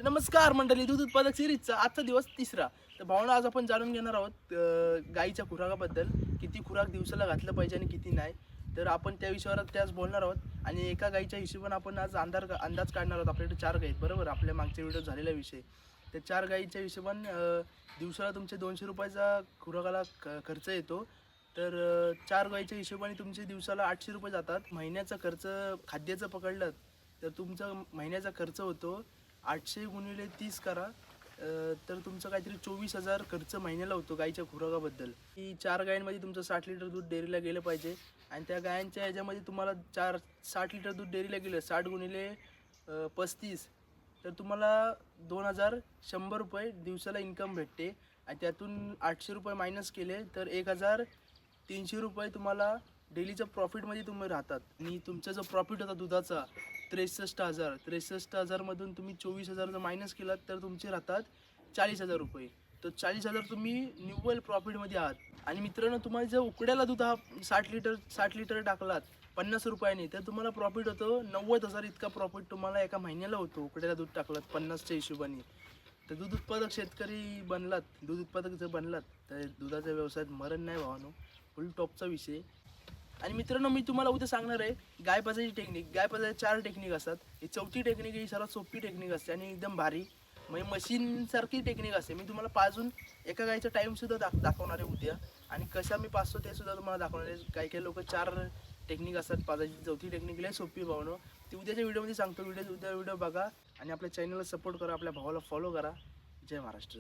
नमस्कार मंडळी, दूध उत्पादक सिरीजचा आजचा दिवस तिसरा. तर भावना आज आपण जाणून घेणार आहोत गाईच्या खुराकाबद्दल. किती खुराक दिवसाला घातलं पाहिजे आणि किती नाही. तर आपण त्या विषयावर त्याच बोलणार आहोत आणि एका गाईच्या हिशोबाने आपण आज अंदाज काढणार आहोत. आपल्याकडे 4 गाई आहेत बरोबर, आपल्या मागच्या व्हिडिओ झालेला विषय. त्या 4 गाईच्या हिशोबाने दिवसाला तुमचे ₹200 खुराकाला खर्च येतो. तर 4 गाईच्या हिशोबाने तुमचे दिवसाला ₹800 जातात. महिन्याचा खर्च खाद्याचं पकडलं तर तुमचा महिन्याचा खर्च होतो 800 गुणिले 30 करा, तर तुमचं काहीतरी 24,000 खर्च महिन्याला होतो गाईच्या खुराकाबद्दल. ही 4 गायींमध्ये तुमचं 60 लिटर दूध डेअरीला गेलं पाहिजे आणि त्या गायांच्या ह्याच्यामध्ये तुम्हाला 60 लिटर दूध डेअरीला गेलं 60 गुणिले 35, तर तुम्हाला ₹2,100 दिवसाला इन्कम भेटते आणि त्यातून ₹800 मायनस केले तर ₹1,300 तुम्हाला डेलीच्या प्रॉफिटमध्ये तुम्ही राहतात. आणि तुमचा जो प्रॉफिट होता दुधाचा 63,000 मधून तुम्ही 24,000 मायनस केलात तर तुमचे राहतात ₹40,000. तर 40,000 तुम्ही निव्वळ प्रॉफिटमध्ये आहात. आणि मित्रांनो, तुम्हाला जर उकड्याला दूध हा 60 लिटर टाकलात ₹50 तर तुम्हाला प्रॉफिट होतो 90,000. इतका प्रॉफिट तुम्हाला एका महिन्याला होतो उकड्याला दूध टाकलात 50च्या हिशोबाने. तर दूध उत्पादक शेतकरी बनलात, दूध उत्पादक जर बनलात तर दुधाच्या व्यवसायात मरण नाही भावानो, फुल टॉपचा विषय. आणि मित्रांनो, मी तुम्हाला उद्या सांगणार आहे गाय पाजायची टेक्निक. गाय पाजायची 4 टेक्निक असतात. ही चौथी टेक्निक ही सर्वात सोपी टेक्निक असते आणि एकदम भारी, म्हणजे मशीनसारखी टेक्निक असते. मी तुम्हाला पाजून एका गायचा टाईमसुद्धा दाखवणार आहे उद्या, आणि कशा मी पाजतो ते सुद्धा तुम्हाला दाखवणार आहे. काही लोक 4 टेक्निक असतात पाजायची. चौथी टेक्निक लय सोपी भावनो, ती उद्याच्या व्हिडिओमध्ये सांगतो. उद्या व्हिडिओ बघा आणि आपल्या चॅनलला सपोर्ट करा, आपल्या भावाला फॉलो करा. जय महाराष्ट्र.